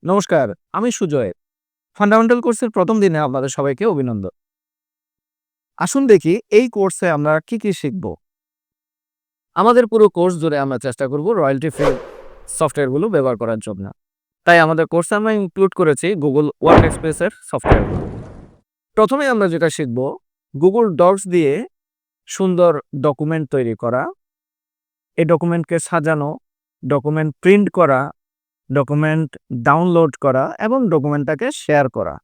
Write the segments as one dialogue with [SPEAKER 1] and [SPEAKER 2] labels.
[SPEAKER 1] নমস্কার, আমি সুজয়। ফান্ডামেন্টাল কোর্সের প্রথম দিনে আপনাদের সবাইকে অভিনন্দন। আসুন দেখি এই কোর্সে আমরা কি শিখব। আমাদের পুরো কোর্স জুড়ে আমরা চেষ্টা করব রয়্যালটি ফ্রি সফটওয়্যারগুলো ব্যবহার করার জন্য। তাই আমাদের কোর্সে আমরা ইনক্লুড করেছি Google Workspace এর সফটওয়্যারগুলো। প্রথমে আমরা যেটা শিখব, Google Docs দিয়ে সুন্দর ডকুমেন্ট তৈরি করা, এই ডকুমেন্টকে সাজানো, ডকুমেন্ট প্রিন্ট করা, ডকুমেন্ট ডাউনলোড করা এবং ডকুমেন্টটাকে শেয়ার করা।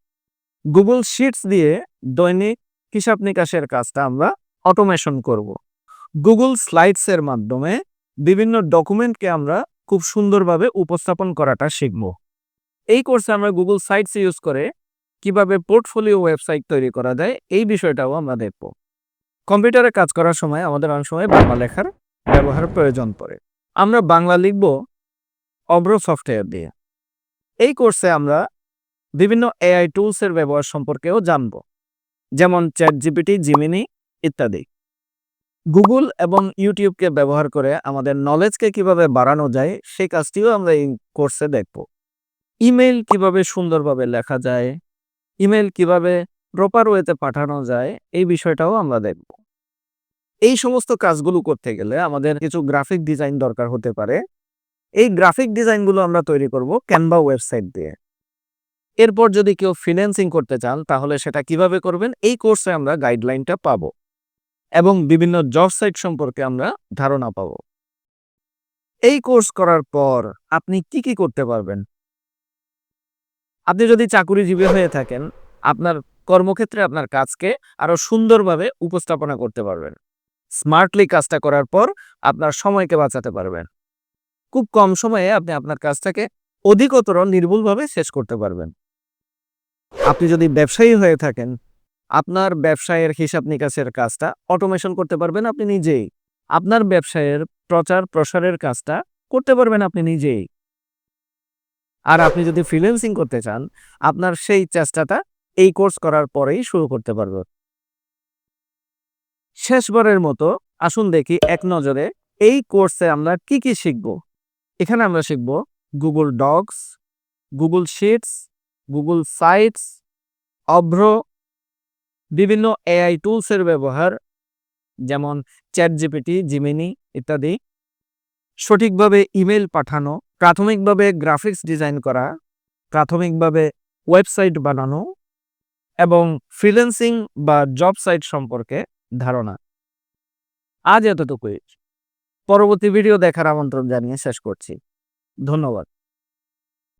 [SPEAKER 1] গুগল শিটস দিয়ে দৈনিক হিসাব নিকাশের কাজটা আমরা অটোমেশন করব। গুগল স্লাইডস এর মাধ্যমে বিভিন্ন ডকুমেন্টকে আমরা খুব সুন্দরভাবে উপস্থাপন করাটা শিখব। এই কোর্সে আমরা গুগল সাইটস ইউজ করে কিভাবে পোর্টফোলিও ওয়েবসাইট তৈরি করা যায় এই বিষয়টাও আমরা দেখব। কম্পিউটারে কাজ করার সময় আমাদের অনেক সময় বাংলা লেখার ব্যবহার প্রয়োজন পড়ে। আমরা বাংলা লিখব অব্র সফটওয়্যার দিয়ে। এই কোর্সে আমরা বিভিন্ন এআই টুলস এর ব্যবহার সম্পর্কেও জানব, যেমন চ্যাটজিপিটি, জিমিনি ইত্যাদি। গুগল এবং ইউটিউবকে ব্যবহার করে আমাদের নলেজকে কিভাবে বাড়ানো যায় সেই কাজটিও আমরা এই কোর্সে দেখব। ইমেইল কিভাবে সুন্দরভাবে লেখা যায়, ইমেইল কিভাবে প্রপার ওয়েতে পাঠানো যায় এই বিষয়টাও আমরা দেখব। এই সমস্ত কাজগুলো করতে গেলে আমাদের কিছু গ্রাফিক ডিজাইন দরকার হতে পারে। এই গ্রাফিক ডিজাইনগুলো আমরা তৈরি করব ক্যানভা ওয়েবসাইট দিয়ে। এরপর যদি কেউ ফ্রিল্যান্সিং করতে চান তাহলে সেটা কিভাবে করবেন এই কোর্সে আমরা গাইডলাইনটা পাবো এবং বিভিন্ন জব সাইট সম্পর্কে আমরা ধারণা পাবো। এই কোর্স করার পর আপনি কি করতে পারবেন? আপনি যদি চাকুরিজীবী হয়ে থাকেন, আপনার কর্মক্ষেত্রে আপনার কাজকে আরো সুন্দরভাবে উপস্থাপনা করতে পারবেন। স্মার্টলি কাজটা করার পর আপনার সময়কে বাঁচাতে পারবেন। খুব কম সময়ে আপনি আপনার কাজটাকে অধিকতর নির্ভুলভাবে শেষ করতে পারবেন। আপনি যদি ব্যবসায়ী হয়ে থাকেন, আপনার ব্যবসায়ের হিসাব নিকাশের কাজটা অটোমেশন করতে পারবেন আপনি নিজেই। আপনার ব্যবসায়ের প্রচার প্রসারের কাজটা করতে পারবেন আপনি নিজেই। আর আপনি যদি ফ্রিল্যান্সিং করতে চান, আপনার সেই চেষ্টাটা এই কোর্স করার পরেই শুরু করতে পারবেন। শেষবারের মতো আসুন দেখি এক নজরে এই কোর্সে আমরা কি শিখব। এখানে আমরা শিখব Google Docs, Google Sheets, Google Sites, Avro, বিভিন্ন এআই টুলসের ব্যবহার, যেমন চ্যাটজিপিটি, জিমিনি ইত্যাদি, সঠিকভাবে ইমেল পাঠানো, প্রাথমিকভাবে গ্রাফিক্স ডিজাইন করা, প্রাথমিকভাবে ওয়েবসাইট বানানো এবং ফ্রিল্যান্সিং বা জব সাইট সম্পর্কে ধারণা। আজ এতটুকুই। পরবর্তী ভিডিও দেখার আমন্ত্রণ জানিয়ে শেষ করছি। ধন্যবাদ।